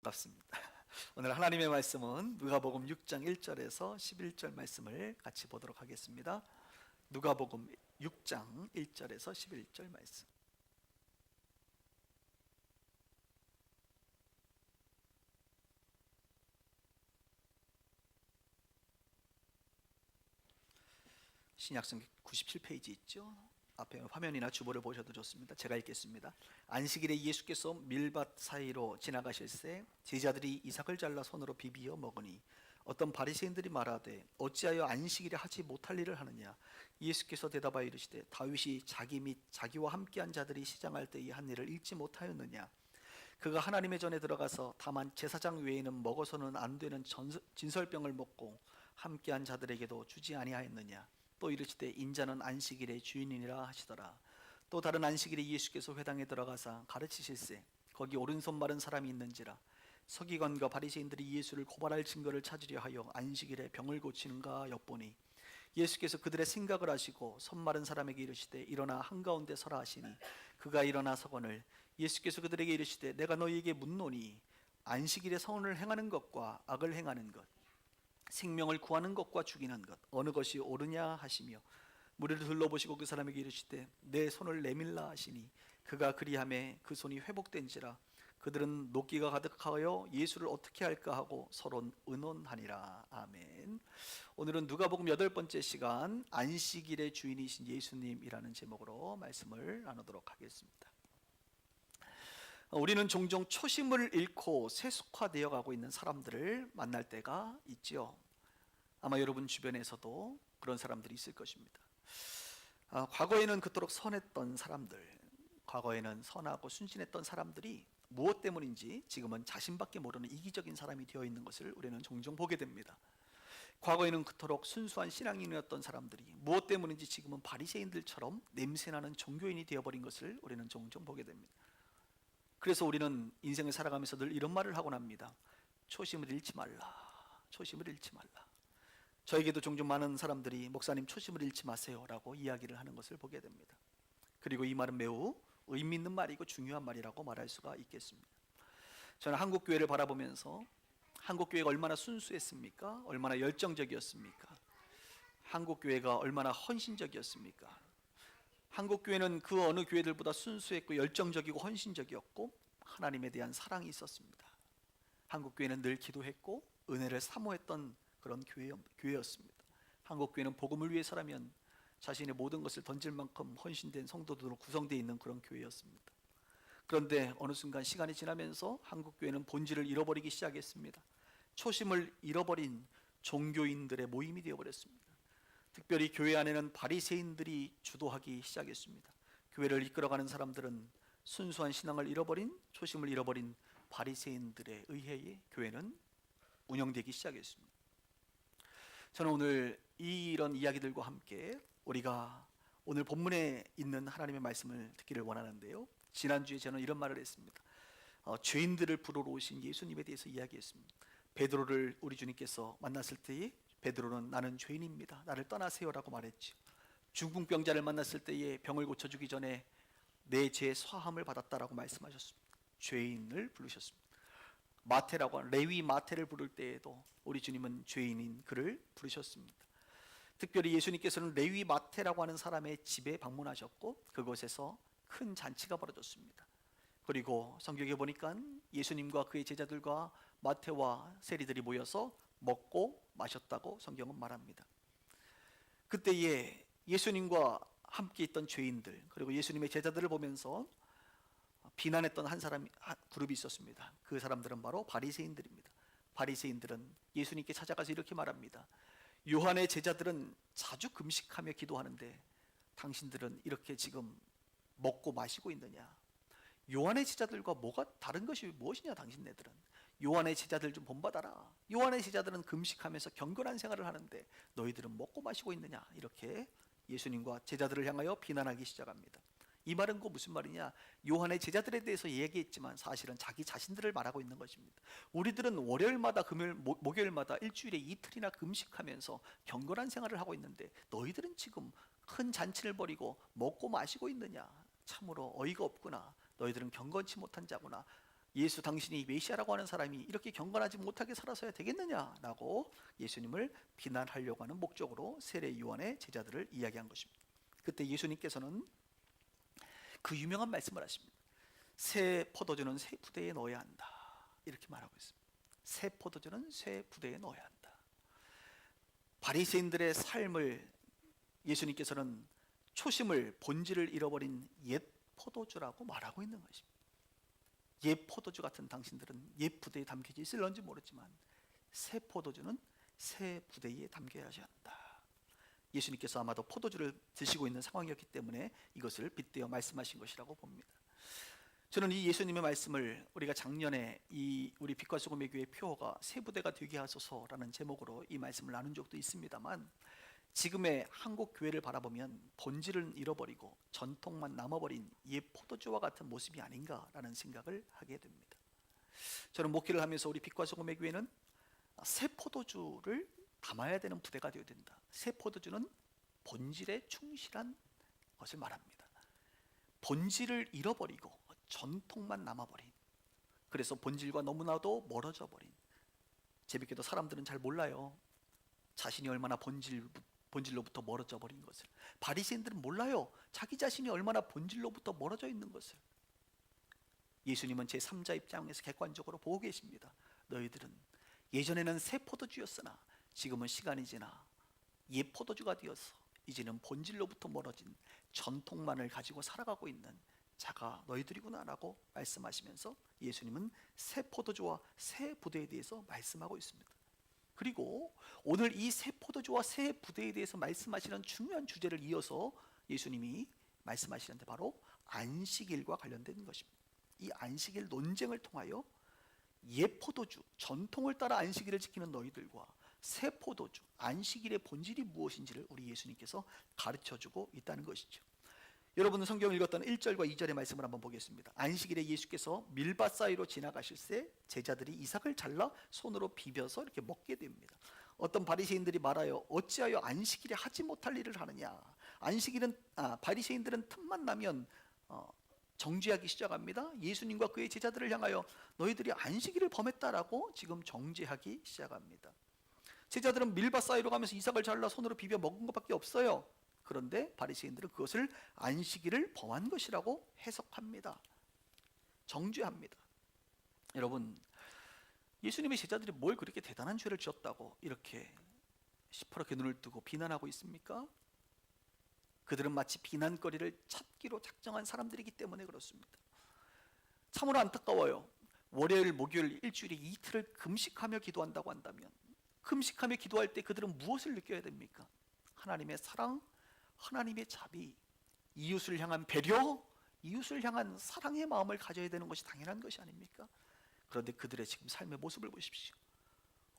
반갑습니다. 오늘 하나님의 말씀은 누가복음 6장 1절에서 11절 말씀을 같이 보도록 하겠습니다. 누가복음 6장 1절에서 11절 말씀. 신약성경 97페이지 있죠? 앞에 화면이나 주보를 보셔도 좋습니다. 제가 읽겠습니다. 안식일에 예수께서 밀밭 사이로 지나가실새 제자들이 이삭을 잘라 손으로 비비어 먹으니 어떤 바리새인들이 말하되 어찌하여 안식일에 하지 못할 일을 하느냐. 예수께서 대답하여 이르시되 다윗이 자기 및 자기와 함께한 자들이 시장할 때에 한 일을 읽지 못하였느냐. 그가 하나님의 전에 들어가서 다만 제사장 외에는 먹어서는 안 되는 진설병을 먹고 함께한 자들에게도 주지 아니하였느냐. 또 이르시되 인자는 안식일의 주인이니라 하시더라. 또 다른 안식일에 예수께서 회당에 들어가사 가르치실세 거기 오른손 마른 사람이 있는지라. 서기관과 바리새인들이 예수를 고발할 증거를 찾으려 하여 안식일에 병을 고치는가 엿보니 예수께서 그들의 생각을 아시고 손 마른 사람에게 이르시되 일어나 한가운데 서라 하시니 그가 일어나 서거늘 예수께서 그들에게 이르시되 내가 너희에게 묻노니 안식일에 선을 행하는 것과 악을 행하는 것 생명을 구하는 것과 죽이는 것 어느 것이 옳으냐 하시며 무리를 둘러보시고 그 사람에게 이르시되 내 손을 내밀라 하시니 그가 그리하매 그 손이 회복된지라. 그들은 노기가 가득하여 예수를 어떻게 할까 하고 서로 의논하니라. 아멘. 오늘은 누가복음 8번째 시간 안식일의 주인이신 예수님이라는 제목으로 말씀을 나누도록 하겠습니다. 우리는 종종 초심을 잃고 세속화되어 가고 있는 사람들을 만날 때가 있지요. 아마 여러분 주변에서도 그런 사람들이 있을 것입니다. 과거에는 그토록 선했던 사람들, 과거에는 선하고 순진했던 사람들이 무엇 때문인지 지금은 자신밖에 모르는 이기적인 사람이 되어 있는 것을 우리는 종종 보게 됩니다. 과거에는 그토록 순수한 신앙인이었던 사람들이 무엇 때문인지 지금은 바리새인들처럼 냄새나는 종교인이 되어버린 것을 우리는 종종 보게 됩니다. 그래서 우리는 인생을 살아가면서 늘 이런 말을 하곤 합니다. 초심을 잃지 말라. 초심을 잃지 말라. 저에게도 종종 많은 사람들이 목사님 초심을 잃지 마세요 라고 이야기를 하는 것을 보게 됩니다. 그리고 이 말은 매우 의미 있는 말이고 중요한 말이라고 말할 수가 있겠습니다. 저는 한국교회를 바라보면서 한국교회가 얼마나 순수했습니까? 얼마나 열정적이었습니까? 한국교회가 얼마나 헌신적이었습니까? 한국교회는 그 어느 교회들보다 순수했고 열정적이고 헌신적이었고 하나님에 대한 사랑이 있었습니다. 한국교회는 늘 기도했고 은혜를 사모했던 그런 교회였습니다. 한국교회는 복음을 위해서라면 자신의 모든 것을 던질 만큼 헌신된 성도들로 구성되어 있는 그런 교회였습니다. 그런데 어느 순간 시간이 지나면서 한국교회는 본질을 잃어버리기 시작했습니다. 초심을 잃어버린 종교인들의 모임이 되어버렸습니다. 특별히 교회 안에는 바리새인들이 주도하기 시작했습니다. 교회를 이끌어가는 사람들은 순수한 신앙을 잃어버린, 초심을 잃어버린 바리새인들에 의해 교회는 운영되기 시작했습니다. 저는 오늘 이런 이야기들과 함께 우리가 오늘 본문에 있는 하나님의 말씀을 듣기를 원하는데요. 지난주에 저는 이런 말을 했습니다. 죄인들을 부르러 오신 예수님에 대해서 이야기했습니다. 베드로를 우리 주님께서 만났을 때에 베드로는 나는 죄인입니다. 나를 떠나세요라고 말했죠. 중풍병자를 만났을 때에 병을 고쳐주기 전에 내 죄 사함을 받았다라고 말씀하셨습니다. 죄인을 부르셨습니다. 마태라고 하는 레위 마태를 부를 때에도 우리 주님은 죄인인 그를 부르셨습니다. 특별히 예수님께서는 레위 마태라고 하는 사람의 집에 방문하셨고 그곳에서 큰 잔치가 벌어졌습니다. 그리고 성경에 보니까 예수님과 그의 제자들과 마태와 세리들이 모여서 먹고 마셨다고 성경은 말합니다. 그때에 예수님과 함께 있던 죄인들 그리고 예수님의 제자들을 보면서 비난했던 한 그룹이 있었습니다. 그 사람들은 바로 바리새인들입니다. 바리새인들은 예수님께 찾아가서 이렇게 말합니다. 요한의 제자들은 자주 금식하며 기도하는데 당신들은 이렇게 지금 먹고 마시고 있느냐. 요한의 제자들과 뭐가 다른 것이 무엇이냐. 당신네들은 요한의 제자들 좀 본받아라. 요한의 제자들은 금식하면서 경건한 생활을 하는데 너희들은 먹고 마시고 있느냐. 이렇게 예수님과 제자들을 향하여 비난하기 시작합니다. 이 말은 무슨 말이냐. 요한의 제자들에 대해서 얘기했지만 사실은 자기 자신들을 말하고 있는 것입니다. 우리들은 월요일마다 목요일마다 일주일에 이틀이나 금식하면서 경건한 생활을 하고 있는데 너희들은 지금 큰 잔치를 벌이고 먹고 마시고 있느냐. 참으로 어이가 없구나. 너희들은 경건치 못한 자구나. 예수 당신이 메시아라고 하는 사람이 이렇게 경건하지 못하게 살아서야 되겠느냐라고 예수님을 비난하려고 하는 목적으로 세례 요한의 제자들을 이야기한 것입니다. 그때 예수님께서는 그 유명한 말씀을 하십니다. 새 포도주는 새 부대에 넣어야 한다, 이렇게 말하고 있습니다. 새 포도주는 새 부대에 넣어야 한다. 바리새인들의 삶을 예수님께서는 초심을, 본질을 잃어버린 옛 포도주라고 말하고 있는 것입니다. 옛 포도주 같은 당신들은 옛 부대에 담겨져 있을런지 모르지만 새 포도주는 새 부대에 담겨야 한다. 예수님께서 아마도 포도주를 드시고 있는 상황이었기 때문에 이것을 빗대어 말씀하신 것이라고 봅니다. 저는 이 예수님의 말씀을 우리가 작년에 우리 빛과 소금의 교회 표어가 새 부대가 되게 하소서라는 제목으로 이 말씀을 나눈 적도 있습니다만, 지금의 한국 교회를 바라보면 본질을 잃어버리고 전통만 남아버린 옛 포도주와 같은 모습이 아닌가라는 생각을 하게 됩니다. 저는 목회를 하면서 우리 빛과 소금의 교회는 새 포도주를 담아야 되는 부대가 되어야 된다. 새 포도주는 본질에 충실한 것을 말합니다. 본질을 잃어버리고 전통만 남아버린, 그래서 본질과 너무나도 멀어져 버린, 재밌게도 사람들은 잘 몰라요. 자신이 얼마나 본질로부터 멀어져 버린 것을. 바리새인들은 몰라요. 자기 자신이 얼마나 본질로부터 멀어져 있는 것을. 예수님은 제3자 입장에서 객관적으로 보고 계십니다. 너희들은 예전에는 새 포도주였으나 지금은 시간이 지나 옛 포도주가 되어서 이제는 본질로부터 멀어진 전통만을 가지고 살아가고 있는 자가 너희들이구나 라고 말씀하시면서 예수님은 새 포도주와 새 부대에 대해서 말씀하고 있습니다. 그리고 오늘 이 새 포도주와 새 부대에 대해서 말씀하시는 중요한 주제를 이어서 예수님이 말씀하시는데 바로 안식일과 관련된 것입니다. 이 안식일 논쟁을 통하여 옛 포도주, 전통을 따라 안식일을 지키는 너희들과 새 포도주, 안식일의 본질이 무엇인지를 우리 예수님께서 가르쳐주고 있다는 것이죠. 여러분은 성경을 읽었던 1절과 2절의 말씀을 한번 보겠습니다. 안식일에 예수께서 밀밭 사이로 지나가실 때 제자들이 이삭을 잘라 손으로 비벼서 이렇게 먹게 됩니다. 어떤 바리새인들이 말하여 어찌하여 안식일에 하지 못할 일을 하느냐. 바리새인들은 틈만 나면 정죄하기 시작합니다. 예수님과 그의 제자들을 향하여 너희들이 안식일을 범했다라고 지금 정죄하기 시작합니다. 제자들은 밀밭 사이로 가면서 이삭을 잘라 손으로 비벼 먹은 것밖에 없어요. 그런데 바리새인들은 그것을 안식일을 범한 것이라고 해석합니다. 정죄합니다. 여러분, 예수님의 제자들이 뭘 그렇게 대단한 죄를 지었다고 이렇게 시퍼렇게 눈을 뜨고 비난하고 있습니까? 그들은 마치 비난거리를 찾기로 작정한 사람들이기 때문에 그렇습니다. 참으로 안타까워요. 월요일, 목요일, 일주일에 이틀을 금식하며 기도한다고 한다면, 금식하며 기도할 때 그들은 무엇을 느껴야 됩니까? 하나님의 사랑, 하나님의 자비, 이웃을 향한 배려, 이웃을 향한 사랑의 마음을 가져야 되는 것이 당연한 것이 아닙니까? 그런데 그들의 지금 삶의 모습을 보십시오.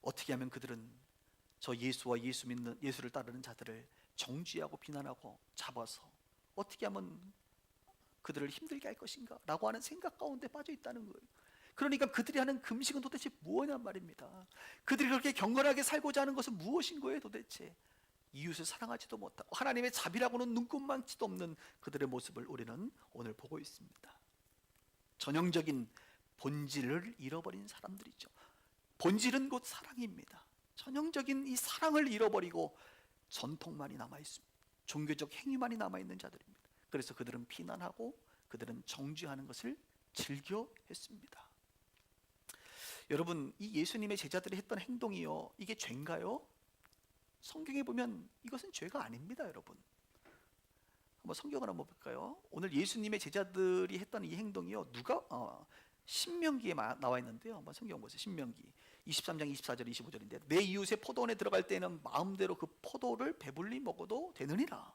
어떻게 하면 그들은 저 예수와 예수를 따르는 자들을 정죄하고 비난하고 잡아서 어떻게 하면 그들을 힘들게 할 것인가 라고 하는 생각 가운데 빠져 있다는 거예요. 그러니까 그들이 하는 금식은 도대체 무엇이냐 말입니다. 그들이 그렇게 경건하게 살고자 하는 것은 무엇인 거예요 도대체? 이웃을 사랑하지도 못하고 하나님의 자비라고는 눈꼽만치도 없는 그들의 모습을 우리는 오늘 보고 있습니다. 전형적인 본질을 잃어버린 사람들이죠. 본질은 곧 사랑입니다. 전형적인 이 사랑을 잃어버리고 전통만이 남아있습니다. 종교적 행위만이 남아있는 자들입니다. 그래서 그들은 비난하고 그들은 정죄하는 것을 즐겨 했습니다. 여러분, 이 예수님의 제자들이 했던 행동이요, 이게 죄인가요? 성경에 보면 이것은 죄가 아닙니다. 여러분, 한번 성경을 한번 볼까요? 오늘 예수님의 제자들이 했던 이 행동이요, 신명기에 나와 있는데요. 한번 성경 보세요. 신명기 23장 24절 25절인데 내 이웃의 포도원에 들어갈 때는 마음대로 그 포도를 배불리 먹어도 되느니라.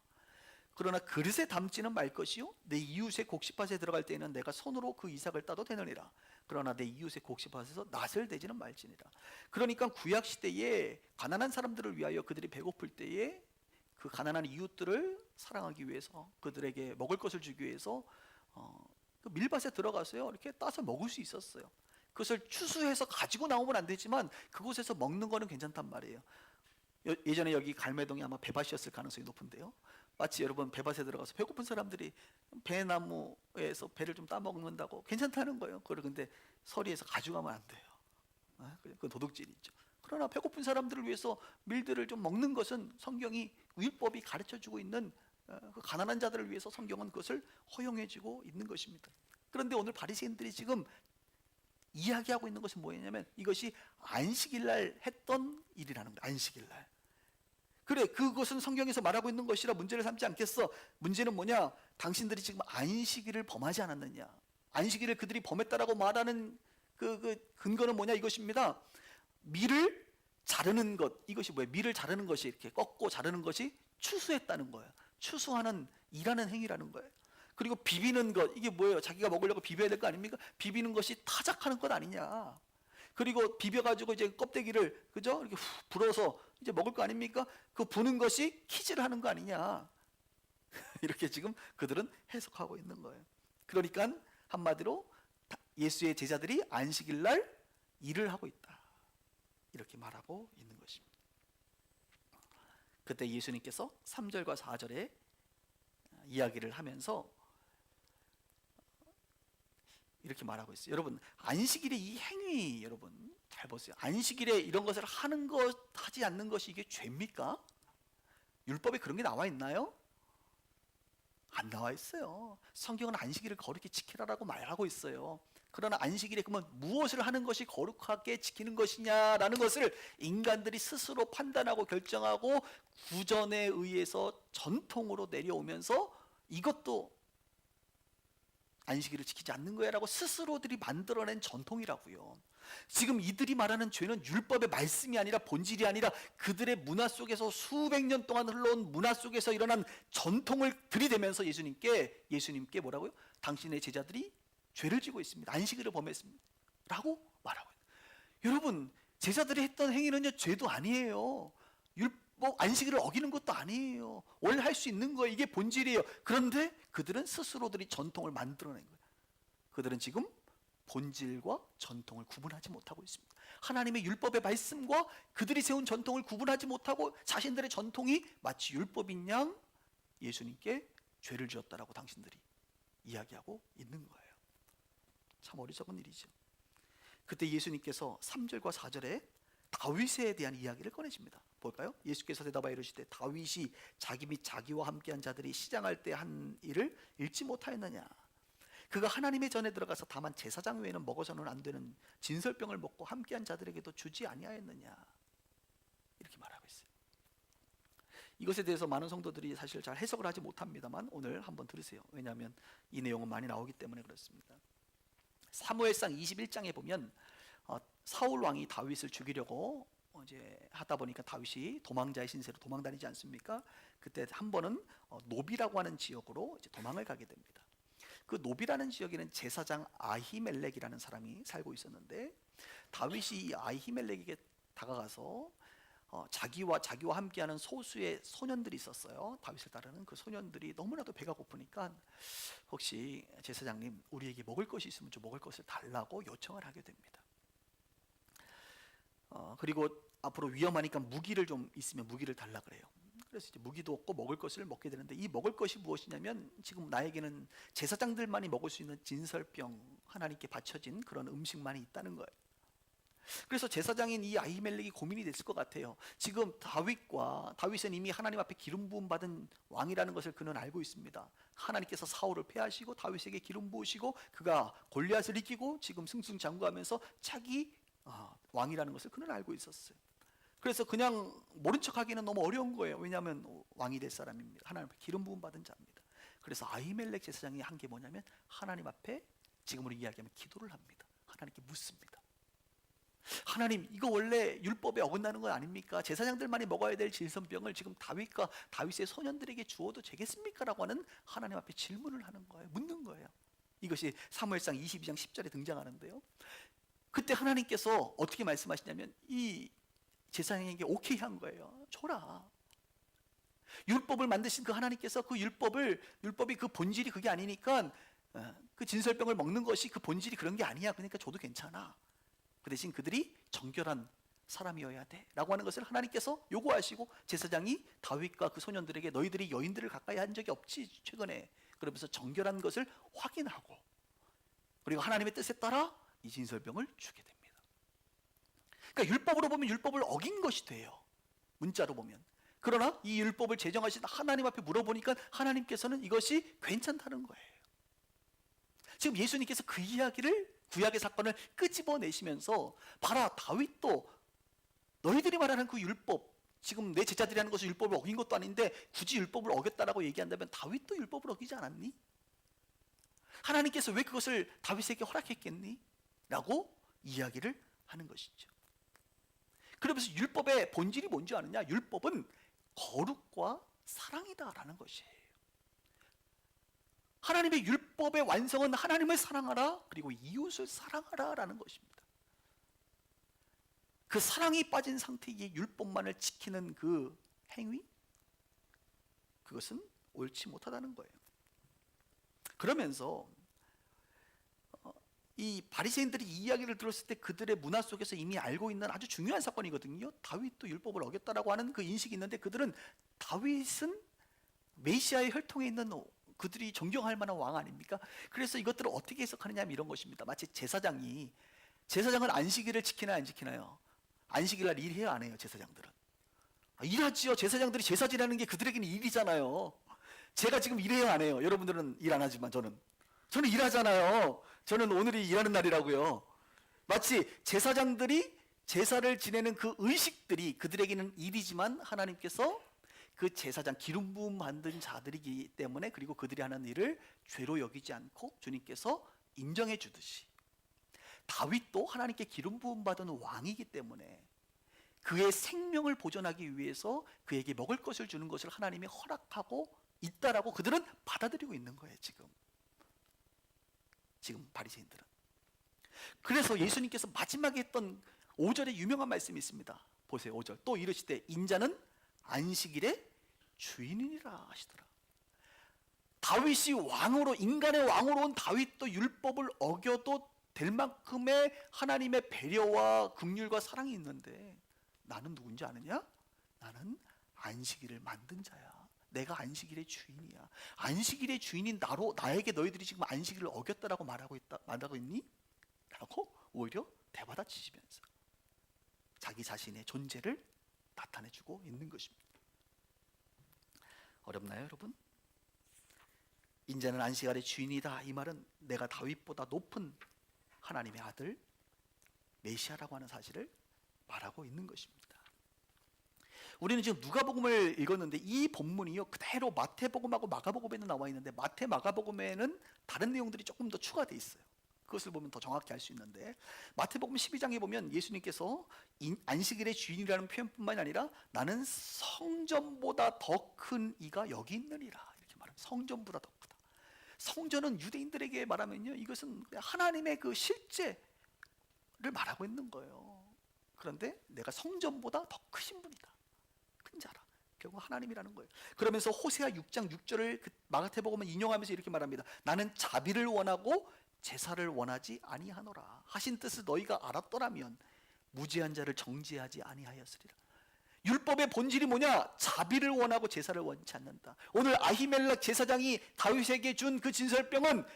그러나 그릇에 담지는 말 것이요 내 이웃의 곡식밭에 들어갈 때에는 내가 손으로 그 이삭을 따도 되느니라. 그러나 내 이웃의 곡식밭에서 낫을 대지는 말지니라. 그러니까 구약 시대에 가난한 사람들을 위하여 그들이 배고플 때에 그 가난한 이웃들을 사랑하기 위해서 그들에게 먹을 것을 주기 위해서 그 밀밭에 들어가서요 이렇게 따서 먹을 수 있었어요. 그것을 추수해서 가지고 나오면 안 되지만 그곳에서 먹는 거는 괜찮단 말이에요. 예전에 여기 갈매동이 아마 배밭이었을 가능성이 높은데요. 마치 여러분 배밭에 들어가서 배고픈 사람들이 배나무에서 배를 좀 따먹는다고 괜찮다는 거예요. 그걸 근데 서리에서 가져가면 안 돼요. 그건 도둑질이죠. 그러나 배고픈 사람들을 위해서 밀들을 좀 먹는 것은 성경이 율법이 가르쳐주고 있는 그 가난한 자들을 위해서 성경은 그것을 허용해주고 있는 것입니다. 그런데 오늘 바리새인들이 지금 이야기하고 있는 것은 뭐냐면 이것이 안식일날 했던 일이라는 거예요. 안식일날. 그래, 그것은 성경에서 말하고 있는 것이라 문제를 삼지 않겠어. 문제는 뭐냐? 당신들이 지금 안식일을 범하지 않았느냐? 안식일을 그들이 범했다라고 말하는 그 근거는 뭐냐? 이것입니다. 밀을 자르는 것, 이것이 뭐예요? 밀을 자르는 것이 이렇게 꺾고 자르는 것이 추수했다는 거예요. 추수하는 일하는 행위라는 거예요. 그리고 비비는 것, 이게 뭐예요? 자기가 먹으려고 비벼야 될 거 아닙니까? 비비는 것이 타작하는 것 아니냐? 그리고 비벼가지고 이제 껍데기를 그죠? 이렇게 후 불어서 이제 먹을 거 아닙니까? 그 부는 것이 키즈를 하는 거 아니냐? 이렇게 지금 그들은 해석하고 있는 거예요. 그러니까 한마디로 예수의 제자들이 안식일 날 일을 하고 있다. 이렇게 말하고 있는 것입니다. 그때 예수님께서 3절과 4절에 이야기를 하면서 이렇게 말하고 있어요. 여러분, 안식일의 이 행위, 여러분 잘 보세요. 안식일에 이런 것을 하는 것, 하지 않는 것이 이게 죄입니까? 율법에 그런 게 나와 있나요? 안 나와 있어요. 성경은 안식일을 거룩히 지키라라고 말하고 있어요. 그러나 안식일에 그러면 무엇을 하는 것이 거룩하게 지키는 것이냐라는 것을 인간들이 스스로 판단하고 결정하고 구전에 의해서 전통으로 내려오면서 이것도 안식일을 지키지 않는 거야 라고 스스로들이 만들어낸 전통이라고요. 지금 이들이 말하는 죄는 율법의 말씀이 아니라 본질이 아니라 그들의 문화 속에서 수백 년 동안 흘러온 문화 속에서 일어난 전통을 들이대면서 예수님께 뭐라고요? 당신의 제자들이 죄를 지고 있습니다. 안식일을 범했습니다. 라고 말하고 있어요. 여러분, 제자들이 했던 행위는요, 죄도 아니에요. 율법 안식일을 어기는 것도 아니에요. 원래 할 수 있는 거예요. 이게 본질이에요. 그런데 그들은 스스로들이 전통을 만들어낸 거예요. 그들은 지금 본질과 전통을 구분하지 못하고 있습니다. 하나님의 율법의 말씀과 그들이 세운 전통을 구분하지 못하고 자신들의 전통이 마치 율법인 양 예수님께 죄를 지었다라고 당신들이 이야기하고 있는 거예요. 참 어리석은 일이죠. 그때 예수님께서 3절과 4절에 다윗에 대한 이야기를 꺼내십니다. 볼까요? 예수께서 대답하여 이르시되 다윗이 자기 및 자기와 함께한 자들이 시장할 때 한 일을 읽지 못하였느냐? 그가 하나님의 전에 들어가서 다만 제사장 외에는 먹어서는 안 되는 진설병을 먹고 함께한 자들에게도 주지 아니하였느냐? 이렇게 말하고 있어요. 이것에 대해서 많은 성도들이 사실 잘 해석을 하지 못합니다만 오늘 한번 들으세요. 왜냐하면 이 내용은 많이 나오기 때문에 그렇습니다. 사무엘상 21장에 보면 사울 왕이 다윗을 죽이려고 이제 하다 보니까 다윗이 도망자의 신세로 도망 다니지 않습니까? 그때 한 번은 노비라고 하는 지역으로 이제 도망을 가게 됩니다. 그 노비라는 지역에는 제사장 아히멜렉이라는 사람이 살고 있었는데 다윗이 이 아히멜렉에게 다가가서 자기와 함께하는 소수의 소년들이 있었어요. 다윗을 따르는 그 소년들이 너무나도 배가 고프니까 혹시 제사장님 우리에게 먹을 것이 있으면 좀 먹을 것을 달라고 요청을 하게 됩니다. 그리고 앞으로 위험하니까 무기를 좀 있으면 무기를 달라 그래요. 그래서 이제 무기도 없고 먹을 것을 먹게 되는데 이 먹을 것이 무엇이냐면 지금 나에게는 제사장들만이 먹을 수 있는 진설병, 하나님께 바쳐진 그런 음식만이 있다는 거예요. 그래서 제사장인 이 아히멜렉이 고민이 됐을 것 같아요. 지금 다윗은 이미 하나님 앞에 기름 부음 받은 왕이라는 것을 그는 알고 있습니다. 하나님께서 사울을 패하시고 다윗에게 기름 부으시고 그가 골리앗을 이기고 지금 승승장구하면서 차기 왕이라는 것을 그는 알고 있었어요. 그래서 그냥 모른 척하기는 너무 어려운 거예요. 왜냐하면 왕이 될 사람입니다. 하나님 앞에 기름 부음 받은 자입니다. 그래서 아히멜렉 제사장이 한 게 뭐냐면 하나님 앞에 지금으로 이야기하면 기도를 합니다. 하나님께 묻습니다. 하나님, 이거 원래 율법에 어긋나는 건 아닙니까? 제사장들만이 먹어야 될 진설병을 지금 다윗의 소년들에게 주어도 되겠습니까? 라고 하는 하나님 앞에 질문을 하는 거예요. 묻는 거예요. 이것이 사무엘상 22장 10절에 등장하는데요. 그때 하나님께서 어떻게 말씀하시냐면 이 제사장에게 오케이 한 거예요. 줘라. 율법을 만드신 그 하나님께서 그 율법이 그 본질이 그게 아니니까 그 진설병을 먹는 것이 그 본질이 그런 게 아니야. 그러니까 줘도 괜찮아. 그 대신 그들이 정결한 사람이어야 돼 라고 하는 것을 하나님께서 요구하시고 제사장이 다윗과 그 소년들에게 너희들이 여인들을 가까이 한 적이 없지 최근에, 그러면서 정결한 것을 확인하고 그리고 하나님의 뜻에 따라 이 진설병을 주게 됩니다. 그러니까 율법으로 보면 율법을 어긴 것이 돼요, 문자로 보면. 그러나 이 율법을 제정하신 하나님 앞에 물어보니까 하나님께서는 이것이 괜찮다는 거예요. 지금 예수님께서 그 이야기를, 구약의 사건을 끄집어내시면서 봐라, 다윗도 너희들이 말하는 그 율법, 지금 내 제자들이 하는 것은 율법을 어긴 것도 아닌데 굳이 율법을 어겼다라고 얘기한다면 다윗도 율법을 어기지 않았니? 하나님께서 왜 그것을 다윗에게 허락했겠니? 라고 이야기를 하는 것이죠. 그러면서 율법의 본질이 뭔지 아느냐? 율법은 거룩과 사랑이다라는 것이에요. 하나님의 율법의 완성은 하나님을 사랑하라, 그리고 이웃을 사랑하라 라는 것입니다. 그 사랑이 빠진 상태의 율법만을 지키는 그 행위, 그것은 옳지 못하다는 거예요. 그러면서 이 바리새인들이 이 이야기를 들었을 때 그들의 문화 속에서 이미 알고 있는 아주 중요한 사건이거든요. 다윗도 율법을 어겼다라고 하는 그 인식이 있는데, 그들은 다윗은 메시아의 혈통에 있는 그들이 존경할 만한 왕 아닙니까? 그래서 이것들을 어떻게 해석하느냐, 이런 것입니다. 마치 제사장은 안식일을 지키나요, 안 지키나요? 안식일 날 일해요, 안 해요? 제사장들은 일하지요. 제사장들이 제사 지내는 게 그들에게는 일이잖아요. 제가 지금 일해요, 안 해요? 여러분들은 일 안 하지만 저는 일하잖아요. 저는 오늘이 일하는 날이라고요. 마치 제사장들이 제사를 지내는 그 의식들이 그들에게는 일이지만 하나님께서 그 제사장, 기름 부음 받은 자들이기 때문에, 그리고 그들이 하는 일을 죄로 여기지 않고 주님께서 인정해 주듯이 다윗도 하나님께 기름 부음 받은 왕이기 때문에 그의 생명을 보존하기 위해서 그에게 먹을 것을 주는 것을 하나님이 허락하고 있다라고 그들은 받아들이고 있는 거예요. 지금 바리새인들은. 그래서 예수님께서 마지막에 했던 5절의 유명한 말씀이 있습니다. 보세요, 5절. 또 이르시되 인자는 안식일의 주인이니라 하시더라. 다윗이 왕으로, 인간의 왕으로 온 다윗도 율법을 어겨도 될 만큼의 하나님의 배려와 긍휼과 사랑이 있는데, 나는 누군지 아느냐? 나는 안식일을 만든 자야. 내가 안식일의 주인이야. 안식일의 주인인 나에게 너희들이 지금 안식일을 어겼다라고 말하고 있니? 라고 오히려 대받아치시면서 자기 자신의 존재를 나타내주고 있는 것입니다. 어렵나요, 여러분? 인자는 안식일의 주인이다, 이 말은 내가 다윗보다 높은 하나님의 아들 메시아라고 하는 사실을 말하고 있는 것입니다. 우리는 지금 누가복음을 읽었는데 이 본문이요 그대로 마태복음하고 마가복음에는 나와 있는데, 마태, 마가복음에는 다른 내용들이 조금 더 추가되어 있어요. 그것을 보면 더 정확히 알 수 있는데, 마태복음 12장에 보면 예수님께서 안식일의 주인이라는 표현뿐만이 아니라 나는 성전보다 더 큰 이가 여기 있느니라 이렇게 말합니다. 성전보다 더 크다. 성전은 유대인들에게 말하면요, 이것은 하나님의 그 실제를 말하고 있는 거예요. 그런데 내가 성전보다 더 크신 분이다, 큰 자라. 결국 하나님이라는 거예요. 그러면서 호세아 6장 6절을 마가태복음은 인용하면서 이렇게 말합니다. 나는 자비를 원하고 제사를 원하지 아니하노라. 하신 뜻을 너희가 알았더라면 무죄한 자를 정죄하지 아니하였으리라. 율법의 본질이 뭐냐? 자비를 원하고 제사를 원치 않는다. 오늘 아히멜렉 제사장이 다윗에게 준 그 진설병은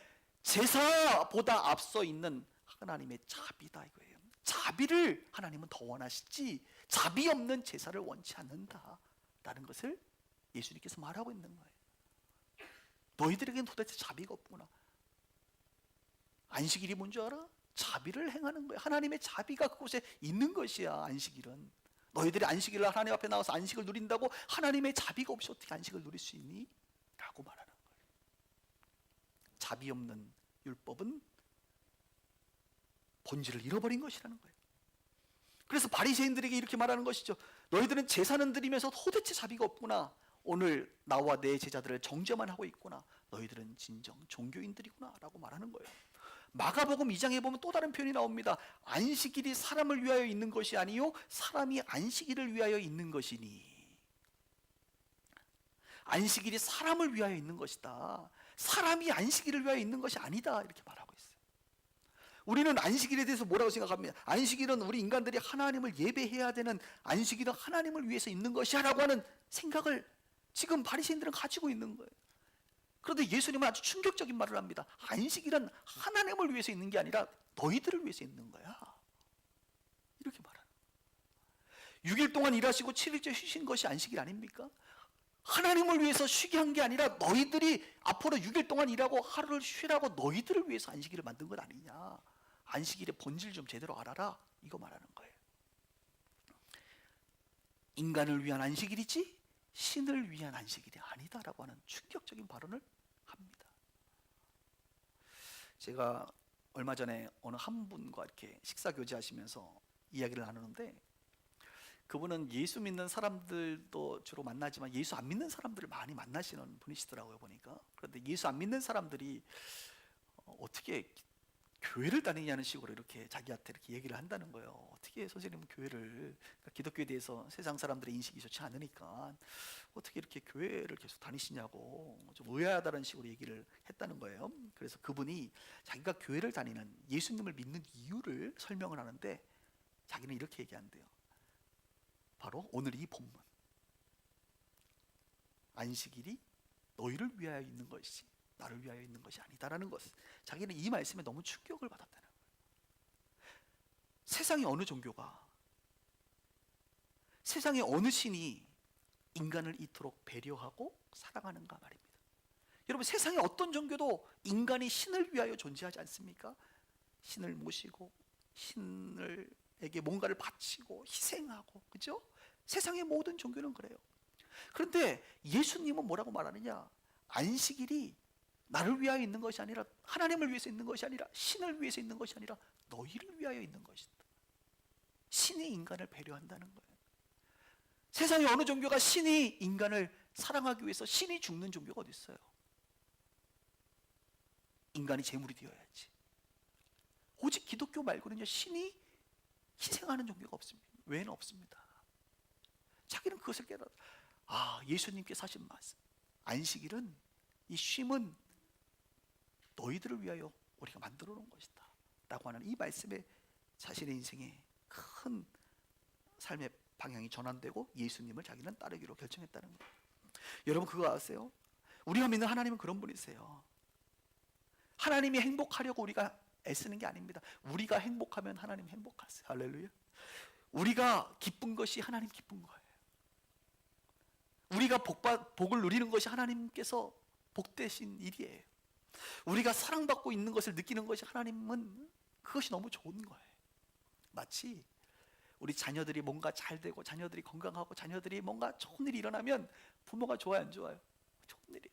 제사보다 앞서 있는 하나님의 자비다 이거예요. 자비를 하나님은 더 원하시지 자비 없는 제사를 원치 않는다라는 것을 예수님께서 말하고 있는 거예요. 너희들에게는 도대체 자비가 없구나. 안식일이 뭔지 알아? 자비를 행하는 거야. 하나님의 자비가 그곳에 있는 것이야. 안식일은 너희들이 안식일날 하나님 앞에 나와서 안식을 누린다고 하나님의 자비가 없이 어떻게 안식을 누릴 수 있니? 라고 말하는 거예요. 자비 없는 율법은 본질을 잃어버린 것이라는 거예요. 그래서 바리새인들에게 이렇게 말하는 것이죠. 너희들은 제사는 드리면서 도대체 자비가 없구나. 오늘 나와 내 제자들을 정죄만 하고 있구나. 너희들은 진정 종교인들이구나 라고 말하는 거예요. 마가복음 2장에 보면 또 다른 표현이 나옵니다. 안식일이 사람을 위하여 있는 것이 아니요 사람이 안식일을 위하여 있는 것이니. 안식일이 사람을 위하여 있는 것이다. 사람이 안식일을 위하여 있는 것이 아니다. 이렇게 말하고 있어요. 우리는 안식일에 대해서 뭐라고 생각합니까? 안식일은 우리 인간들이 하나님을 예배해야 되는, 안식일은 하나님을 위해서 있는 것이야 라고 하는 생각을 지금 바리새인들은 가지고 있는 거예요. 그런데 예수님은 아주 충격적인 말을 합니다. 안식일은 하나님을 위해서 있는 게 아니라 너희들을 위해서 있는 거야, 이렇게 말하는 거예요. 6일 동안 일하시고 7일째 쉬신 것이 안식일 아닙니까? 하나님을 위해서 쉬게 한 게 아니라 너희들이 앞으로 6일 동안 일하고 하루를 쉬라고 너희들을 위해서 안식일을 만든 것 아니냐, 안식일의 본질 좀 제대로 알아라, 이거 말하는 거예요. 인간을 위한 안식일이지 신을 위한 안식일이 아니다라고 하는 충격적인 발언을 합니다. 제가 얼마 전에 어느 한 분과 이렇게 식사 교제하시면서 이야기를 나누는데, 그분은 예수 믿는 사람들도 주로 만나지만 예수 안 믿는 사람들을 많이 만나시는 분이시더라고요, 보니까. 그런데 예수 안 믿는 사람들이 어떻게 교회를 다니냐는 식으로 이렇게 자기한테 이렇게 얘기를 한다는 거예요. 어떻게 선생님은 교회를, 그러니까 기독교에 대해서 세상 사람들의 인식이 좋지 않으니까 어떻게 이렇게 교회를 계속 다니시냐고 좀 의아하다는 식으로 얘기를 했다는 거예요. 그래서 그분이 자기가 교회를 다니는, 예수님을 믿는 이유를 설명을 하는데 자기는 이렇게 얘기한대요. 바로 오늘 이 본문, 안식일이 너희를 위하여 있는 것이지 나를 위하여 있는 것이 아니다라는 것, 자기는 이 말씀에 너무 충격을 받았다는 거예요. 세상의 어느 종교가, 세상의 어느 신이 인간을 이토록 배려하고 사랑하는가 말입니다. 여러분, 세상의 어떤 종교도 인간이 신을 위하여 존재하지 않습니까? 신을 모시고 신에게 뭔가를 바치고 희생하고, 그죠? 세상의 모든 종교는 그래요. 그런데 예수님은 뭐라고 말하느냐? 안식일이 나를 위하여 있는 것이 아니라, 하나님을 위해서 있는 것이 아니라, 신을 위해서 있는 것이 아니라 너희를 위하여 있는 것이다. 신이 인간을 배려한다는 거예요. 세상의 어느 종교가 신이 인간을 사랑하기 위해서 신이 죽는 종교가 어디 있어요? 인간이 제물이 되어야지. 오직 기독교 말고는요, 신이 희생하는 종교가 없습니다. 외에는 없습니다. 자기는 그것을 깨달아, 예수님께서 하신 말씀, 안식일은, 이 쉼은 너희들을 위하여 우리가 만들어 놓은 것이다 라고 하는 이 말씀에 자신의 인생에 큰 삶의 방향이 전환되고 예수님을 자기는 따르기로 결정했다는 거예요. 여러분, 그거 아세요? 우리가 믿는 하나님은 그런 분이세요. 하나님이 행복하려고 우리가 애쓰는 게 아닙니다. 우리가 행복하면 하나님 행복하세요. 할렐루야. 우리가 기쁜 것이 하나님 기쁜 거예요. 우리가 복을 누리는 것이 하나님께서 복되신 일이에요. 우리가 사랑받고 있는 것을 느끼는 것이, 하나님은 그것이 너무 좋은 거예요. 마치 우리 자녀들이 뭔가 잘 되고, 자녀들이 건강하고, 자녀들이 뭔가 좋은 일이 일어나면 부모가 좋아요, 안 좋아요? 좋은 일이.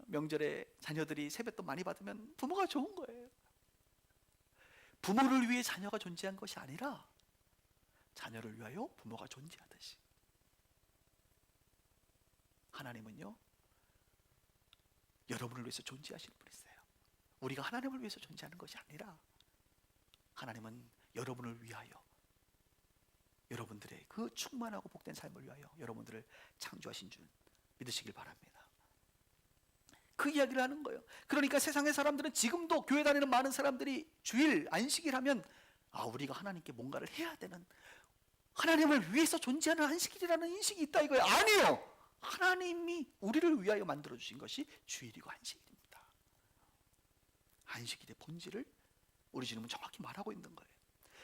명절에 자녀들이 세뱃돈 많이 받으면 부모가 좋은 거예요. 부모를 위해 자녀가 존재한 것이 아니라 자녀를 위하여 부모가 존재하듯이, 하나님은요, 여러분을 위해서 존재하시는 분이세요. 우리가 하나님을 위해서 존재하는 것이 아니라 하나님은 여러분을 위하여, 여러분들의 그 충만하고 복된 삶을 위하여 여러분들을 창조하신 줄 믿으시길 바랍니다. 그 이야기를 하는 거예요. 그러니까 세상의 사람들은, 지금도 교회 다니는 많은 사람들이 주일, 안식일 하면 우리가 하나님께 뭔가를 해야 되는, 하나님을 위해서 존재하는 안식일이라는 인식이 있다 이거예요. 아니에요. 하나님이 우리를 위하여 만들어주신 것이 주일이고 안식일입니다. 안식일의 본질을 우리 주님은 정확히 말하고 있는 거예요.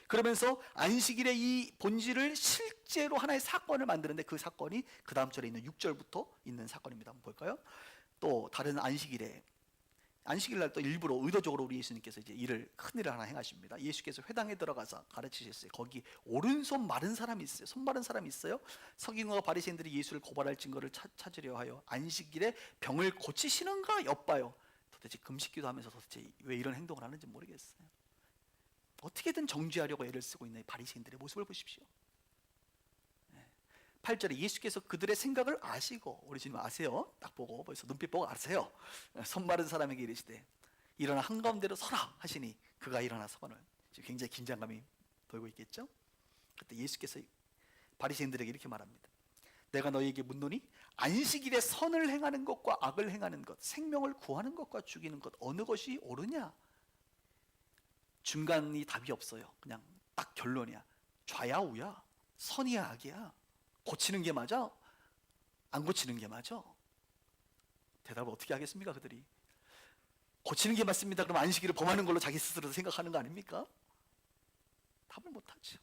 그러면서 안식일의 이 본질을 실제로 하나의 사건을 만드는데, 그 사건이 그 다음 절에 있는 6절부터 있는 사건입니다. 한번 볼까요? 또 다른 안식일에, 안식일 날 또 일부러 의도적으로 우리 예수님께서 이제 큰 일을 하나 행하십니다. 예수께서 회당에 들어가서 가르치셨어요. 거기 오른손 마른 사람이 있어요. 손 마른 사람이 있어요. 서기관과 바리새인들이 예수를 고발할 증거를 찾으려 하여 안식일에 병을 고치시는가 엿봐요. 도대체 금식기도 하면서 도대체 왜 이런 행동을 하는지 모르겠어요. 어떻게든 정죄하려고 애를 쓰고 있는 바리새인들의 모습을 보십시오. 8절에 예수께서 그들의 생각을 아시고, 우리 주님 아세요? 딱 보고 벌써 눈빛 보고 아세요. 손 마른 사람에게 이르시되 일어나 한가운데로 서라 하시니 그가 일어나 서거늘. 지금 굉장히 긴장감이 돌고 있겠죠. 그때 예수께서 바리새인들에게 이렇게 말합니다. 내가 너희에게 묻노니 안식일에 선을 행하는 것과 악을 행하는 것, 생명을 구하는 것과 죽이는 것, 어느 것이 옳으냐? 중간이 답이 없어요. 그냥 딱 결론이야. 좌야 우야, 선이야 악이야, 고치는 게 맞아, 안 고치는 게 맞아? 대답을 어떻게 하겠습니까? 그들이 고치는 게 맞습니다. 그럼 안식일을 범하는 걸로 자기 스스로 생각하는 거 아닙니까? 답을 못하죠.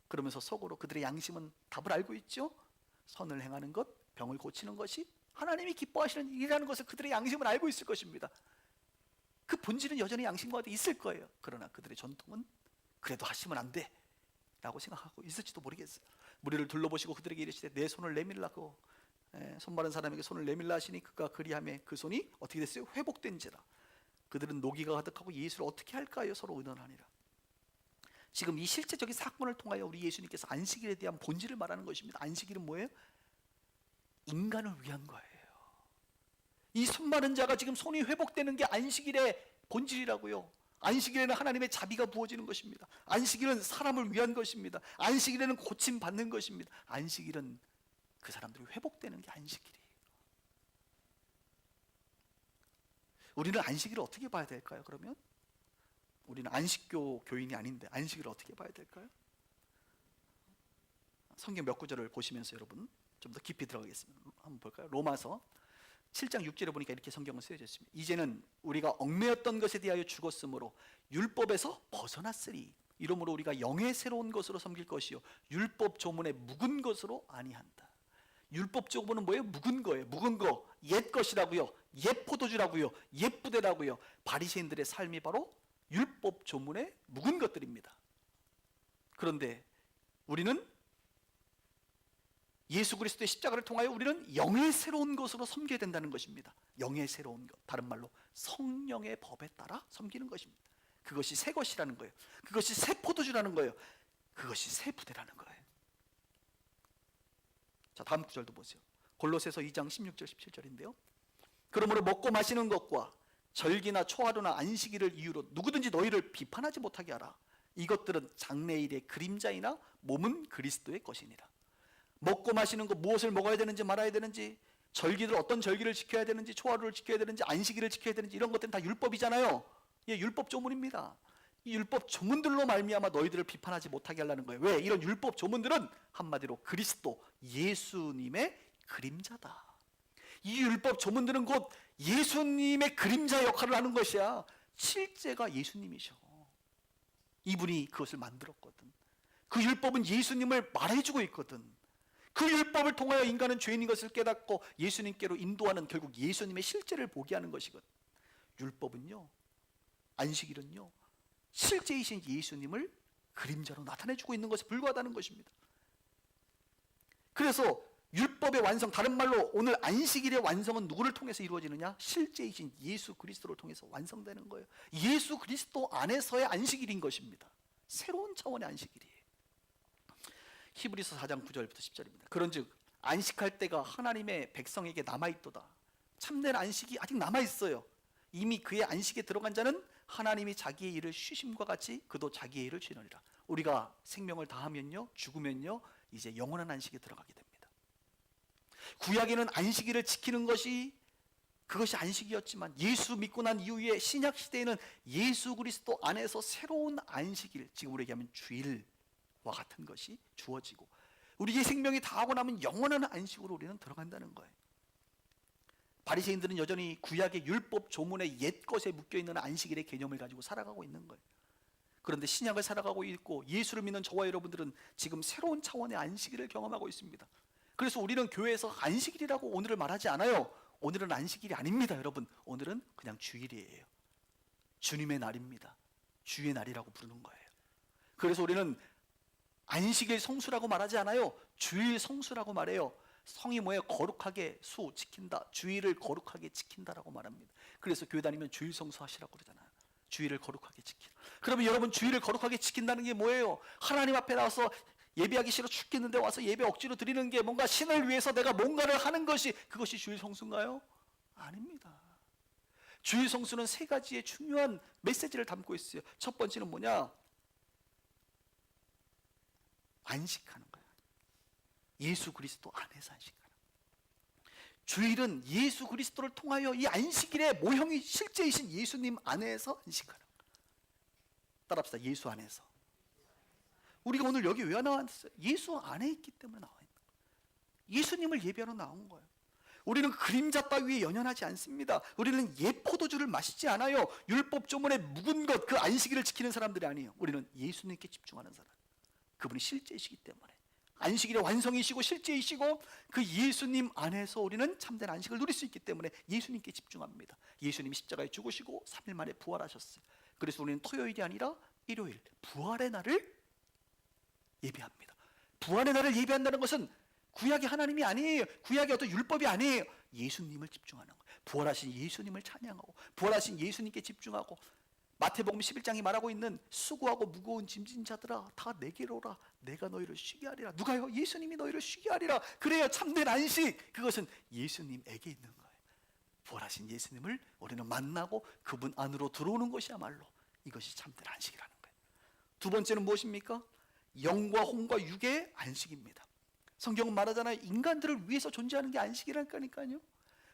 그러면서 속으로 그들의 양심은 답을 알고 있죠. 선을 행하는 것, 병을 고치는 것이 하나님이 기뻐하시는 일이라는 것을 그들의 양심은 알고 있을 것입니다. 그 본질은 여전히 양심 가운데 있을 거예요. 그러나 그들의 전통은 그래도 하시면 안 돼 라고 생각하고 있을지도 모르겠어요. 무리를 둘러보시고 그들에게 이르시되 내 손을 내밀라고, 손 마른 사람에게 손을 내밀라 하시니 그가 그리하매 그 손이 어떻게 됐어요? 회복된지라. 그들은 노기가 가득하고 예수를 어떻게 할까요? 서로 의논하니라. 지금 이 실제적인 사건을 통하여 우리 예수님께서 안식일에 대한 본질을 말하는 것입니다. 안식일은 뭐예요? 인간을 위한 거예요. 이 손 마른 자가 지금 손이 회복되는 게 안식일의 본질이라고요. 안식일에는 하나님의 자비가 부어지는 것입니다. 안식일은 사람을 위한 것입니다. 안식일에는 고침받는 것입니다. 안식일은 그 사람들이 회복되는 게 안식일이에요. 우리는 안식일을 어떻게 봐야 될까요? 그러면 우리는 안식교 교인이 아닌데 안식일을 어떻게 봐야 될까요? 성경 몇 구절을 보시면서 여러분 좀 더 깊이 들어가겠습니다. 한번 볼까요? 로마서 7장 6절에 보니까 이렇게 성경은 쓰여져 있습니다. 이제는 우리가 얽매였던 것에 대하여 죽었으므로 율법에서 벗어났으리. 이러므로 우리가 영의 새로운 것으로 섬길 것이요 율법 조문의 묵은 것으로 아니한다. 율법 조문은 뭐예요? 묵은 거예요. 묵은 거, 옛 것이라고요. 옛 포도주라고요. 옛 부대라고요. 바리새인들의 삶이 바로 율법 조문의 묵은 것들입니다. 그런데 우리는 예수 그리스도의 십자가를 통하여 우리는 영의 새로운 것으로 섬겨야 된다는 것입니다. 영의 새로운 것, 다른 말로 성령의 법에 따라 섬기는 것입니다. 그것이 새 것이라는 거예요. 그것이 새 포도주라는 거예요. 그것이 새 부대라는 거예요. 자, 다음 구절도 보세요. 골로새서 2장 16절 17절인데요. 그러므로 먹고 마시는 것과 절기나 초하루나 안식일을 이유로 누구든지 너희를 비판하지 못하게 하라. 이것들은 장래일의 그림자이나 몸은 그리스도의 것이니라. 먹고 마시는 것, 무엇을 먹어야 되는지 말아야 되는지, 절기들 어떤 절기를 지켜야 되는지, 초하루를 지켜야 되는지, 안식일을 지켜야 되는지, 이런 것들은 다 율법이잖아요. 예, 율법 조문입니다. 이 율법 조문들로 말미암아 너희들을 비판하지 못하게 하려는 거예요. 왜? 이런 율법 조문들은 한마디로 그리스도 예수님의 그림자다. 이 율법 조문들은 곧 예수님의 그림자 역할을 하는 것이야. 실제가 예수님이셔. 이분이 그것을 만들었거든. 그 율법은 예수님을 말해주고 있거든. 그 율법을 통하여 인간은 죄인인 것을 깨닫고 예수님께로 인도하는, 결국 예수님의 실제를 보게 하는 것이거든. 율법은요, 안식일은요, 실제이신 예수님을 그림자로 나타내주고 있는 것에 불과하다는 것입니다. 그래서 율법의 완성, 다른 말로 오늘 안식일의 완성은 누구를 통해서 이루어지느냐? 실제이신 예수 그리스도를 통해서 완성되는 거예요. 예수 그리스도 안에서의 안식일인 것입니다. 새로운 차원의 안식일이에요. 히브리서 4장 9절부터 10절입니다. 그런즉 안식할 때가 하나님의 백성에게 남아있도다. 참된 안식이 아직 남아있어요. 이미 그의 안식에 들어간 자는 하나님이 자기의 일을 쉬심과 같이 그도 자기의 일을 쉬느니라. 우리가 생명을 다하면요, 죽으면요, 이제 영원한 안식에 들어가게 됩니다. 구약에는 안식일을 지키는 것이 그것이 안식이었지만 예수 믿고 난 이후에 신약 시대에는 예수 그리스도 안에서 새로운 안식일, 지금 우리에게 하면 주일과 같은 것이 주어지고 우리의 생명이 다하고 나면 영원한 안식으로 우리는 들어간다는 거예요. 바리새인들은 여전히 구약의 율법 조문의 옛 것에 묶여있는 안식일의 개념을 가지고 살아가고 있는 거예요. 그런데 신약을 살아가고 있고 예수를 믿는 저와 여러분들은 지금 새로운 차원의 안식일을 경험하고 있습니다. 그래서 우리는 교회에서 안식일이라고 오늘을 말하지 않아요. 오늘은 안식일이 아닙니다, 여러분. 오늘은 그냥 주일이에요. 주님의 날입니다. 주의 날이라고 부르는 거예요. 그래서 우리는 안식일 성수라고 말하지 않아요. 주일 성수라고 말해요. 성이 뭐예요? 거룩하게 수 지킨다. 주일을 거룩하게 지킨다라고 말합니다. 그래서 교회 다니면 주일 성수하시라고 그러잖아요. 주일을 거룩하게 지키라. 그러면 여러분, 주일을 거룩하게 지킨다는 게 뭐예요? 하나님 앞에 나와서 예배하기 싫어 죽겠는데 와서 예배 억지로 드리는 게 뭔가 신을 위해서 내가 뭔가를 하는 것이, 그것이 주일 성수인가요? 아닙니다. 주일 성수는 세 가지의 중요한 메시지를 담고 있어요. 첫 번째는 뭐냐? 안식하는 거예요. 예수 그리스도 안에서 안식하는 거예요. 주일은 예수 그리스도를 통하여 이 안식일의 모형이 실제이신 예수님 안에서 안식하는 거예요. 따라합시다. 예수 안에서. 우리가 오늘 여기 왜 나왔어요? 예수 안에 있기 때문에 나와 있는 거예요. 예수님을 예배하러 나온 거예요. 우리는 그림자 따위에 연연하지 않습니다. 우리는 옛 포도주를 마시지 않아요. 율법조문에 묵은 것, 그 안식일을 지키는 사람들이 아니에요. 우리는 예수님께 집중하는 사람. 그분이 실제이시기 때문에, 안식일의 완성이시고 실제이시고 그 예수님 안에서 우리는 참된 안식을 누릴 수 있기 때문에 예수님께 집중합니다. 예수님이 십자가에 죽으시고 3일 만에 부활하셨어요. 그래서 우리는 토요일이 아니라 일요일, 부활의 날을 예배합니다. 부활의 날을 예배한다는 것은 구약의 하나님이 아니에요. 구약의 어떤 율법이 아니에요. 예수님을 집중하는 거예요. 부활하신 예수님을 찬양하고 부활하신 예수님께 집중하고, 마태복음 11장이 말하고 있는 수고하고 무거운 짐진 자들아 다 내게로 오라, 내가 너희를 쉬게 하리라. 누가요? 예수님이 너희를 쉬게 하리라. 그래야 참된 안식, 그것은 예수님에게 있는 거예요. 부활하신 예수님을 우리는 만나고 그분 안으로 들어오는 것이야말로 이것이 참된 안식이라는 거예요. 두 번째는 무엇입니까? 영과 혼과 육의 안식입니다. 성경은 말하잖아요. 인간들을 위해서 존재하는 게 안식이라니까요.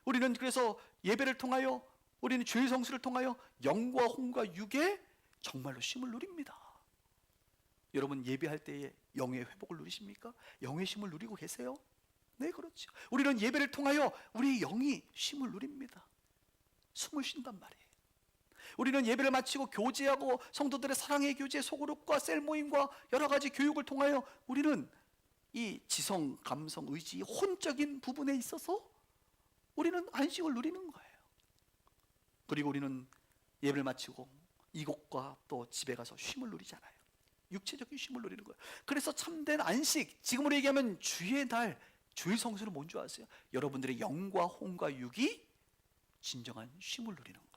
우리는 그래서 예배를 통하여, 우리는 주일 성수를 통하여 영과 혼과 육의 정말로 쉼을 누립니다. 여러분 예배할 때에 영의 회복을 누리십니까? 영의 쉼을 누리고 계세요? 네, 그렇죠. 우리는 예배를 통하여 우리 영이 쉼을 누립니다. 숨을 쉰단 말이에요. 우리는 예배를 마치고 교제하고 성도들의 사랑의 교제, 소그룹과 셀 모임과 여러 가지 교육을 통하여 우리는 이 지성, 감성, 의지, 혼적인 부분에 있어서 우리는 안식을 누리는 거예요. 그리고 우리는 예배를 마치고 이곳과 또 집에 가서 쉼을 누리잖아요. 육체적인 쉼을 누리는 거예요. 그래서 참된 안식, 지금으로 얘기하면 주의 날, 주일 성수는 뭔 줄 아세요? 여러분들의 영과 혼과 육이 진정한 쉼을 누리는 거예요.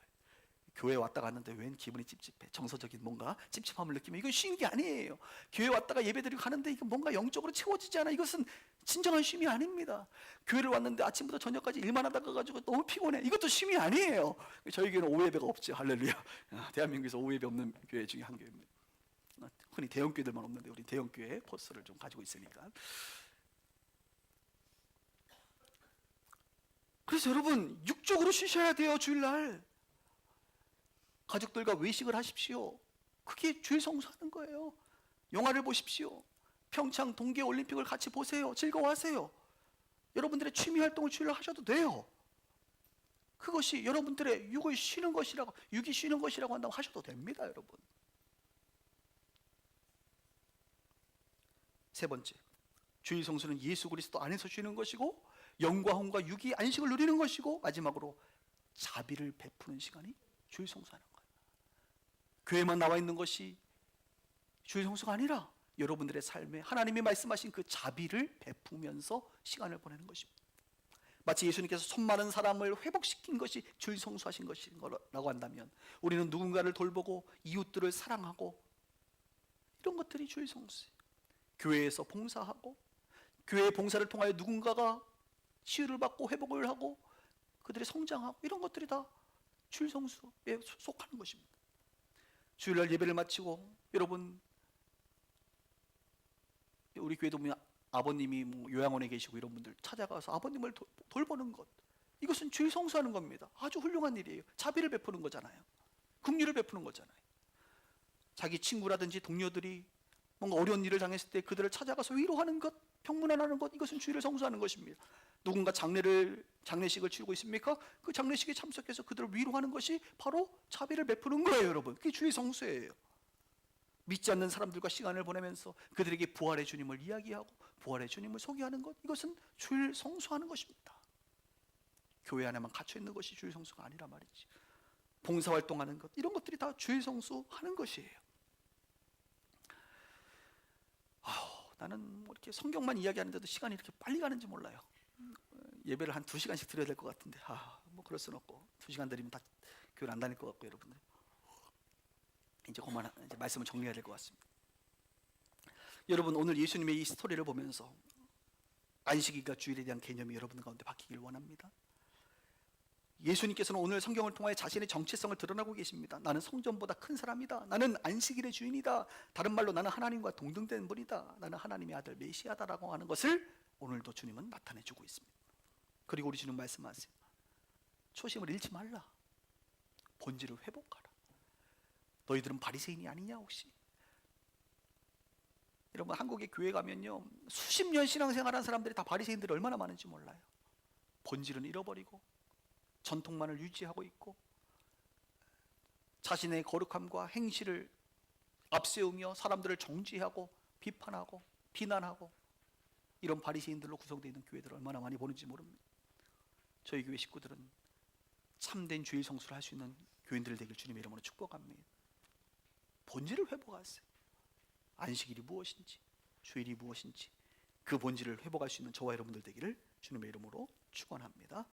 교회 왔다 갔는데 웬 기분이 찝찝해, 정서적인 뭔가 찝찝함을 느끼면 이건 쉼이 아니에요. 교회 왔다가 예배드리고 가는데 이거 뭔가 영적으로 채워지지 않아, 이것은 진정한 쉼이 아닙니다. 교회를 왔는데 아침부터 저녁까지 일만 하다가 가지고 너무 피곤해, 이것도 쉼이 아니에요. 저희 교회는 오후예배가 없죠. 할렐루야. 대한민국에서 오후예배 없는 교회 중에 한 교회입니다. 흔히 대형 교회들만 없는데 우리 대형 교회 포스를 좀 가지고 있으니까. 그래서 여러분 육적으로 쉬셔야 돼요. 주일날 가족들과 외식을 하십시오. 그게 주일 성수하는 거예요. 영화를 보십시오. 평창 동계올림픽을 같이 보세요. 즐거워하세요. 여러분들의 취미 활동을 주일날 하셔도 돼요. 그것이 여러분들의 육을 쉬는 것이라고, 육이 쉬는 것이라고 한다고 하셔도 됩니다. 여러분. 세 번째, 주일 성수는 예수 그리스도 안에서 쉬는 것이고 영과 혼과 육이 안식을 누리는 것이고, 마지막으로 자비를 베푸는 시간이 주일 성수하는 거예요. 교회만 나와 있는 것이 주일 성수가 아니라 여러분들의 삶에 하나님이 말씀하신 그 자비를 베푸면서 시간을 보내는 것입니다. 마치 예수님께서 손 마른 사람을 회복시킨 것이 주일 성수하신 것이라고 한다면, 우리는 누군가를 돌보고 이웃들을 사랑하고 이런 것들이 주일 성수예요. 교회에서 봉사하고, 교회의 봉사를 통하여 누군가가 치유를 받고 회복을 하고 그들이 성장하고, 이런 것들이 다 주일 성수에 속하는 것입니다. 주일날 예배를 마치고, 여러분 우리 교회도 아버님이 요양원에 계시고 이런 분들 찾아가서 아버님을 돌보는 것, 이것은 주일 성수하는 겁니다. 아주 훌륭한 일이에요. 자비를 베푸는 거잖아요. 긍휼을 베푸는 거잖아요. 자기 친구라든지 동료들이 뭔가 어려운 일을 당했을 때 그들을 찾아가서 위로하는 것, 평문안하는 것, 이것은 주일을 성수하는 것입니다. 누군가 장례식을 치르고 있습니까? 그 장례식에 참석해서 그들을 위로하는 것이 바로 자비를 베푸는 거예요. 여러분, 그게 주일 성수예요. 믿지 않는 사람들과 시간을 보내면서 그들에게 부활의 주님을 이야기하고 부활의 주님을 소개하는 것, 이것은 주일 성수하는 것입니다. 교회 안에만 갇혀 있는 것이 주일 성수가 아니라 말이지. 봉사활동하는 것, 이런 것들이 다 주일 성수하는 것이에요. 나는 뭐 이렇게 성경만 이야기하는데도 시간이 이렇게 빨리 가는지 몰라요. 예배를 한 2시간씩 드려야 될 것 같은데 뭐 그럴 수는 없고, 2시간 드리면 다 교회를 안 다닐 것 같고, 여러분들 이제 그만 이제 말씀을 정리해야 될 것 같습니다. 여러분, 오늘 예수님의 이 스토리를 보면서 안식일과 주일에 대한 개념이 여러분 가운데 바뀌길 원합니다. 예수님께서는 오늘 성경을 통하여 자신의 정체성을 드러나고 계십니다. 나는 성전보다 큰 사람이다. 나는 안식일의 주인이다. 다른 말로 나는 하나님과 동등된 분이다. 나는 하나님의 아들 메시아다라고 하는 것을 오늘도 주님은 나타내주고 있습니다. 그리고 우리 주님 말씀하세요. 초심을 잃지 말라. 본질을 회복하라. 너희들은 바리새인이 아니냐 혹시? 여러분 한국의 교회 가면요 수십 년 신앙생활한 사람들이 다 바리새인들이 얼마나 많은지 몰라요. 본질은 잃어버리고 전통만을 유지하고 있고 자신의 거룩함과 행실을 앞세우며 사람들을 정죄하고 비판하고 비난하고 이런 바리새인들로 구성되어 있는 교회들을 얼마나 많이 보는지 모릅니다. 저희 교회 식구들은 참된 주일 성수를 할 수 있는 교인들 되길 주님의 이름으로 축복합니다. 본질을 회복하세요. 안식일이 무엇인지 주일이 무엇인지 그 본질을 회복할 수 있는 저와 여러분들 되기를 주님의 이름으로 축원합니다.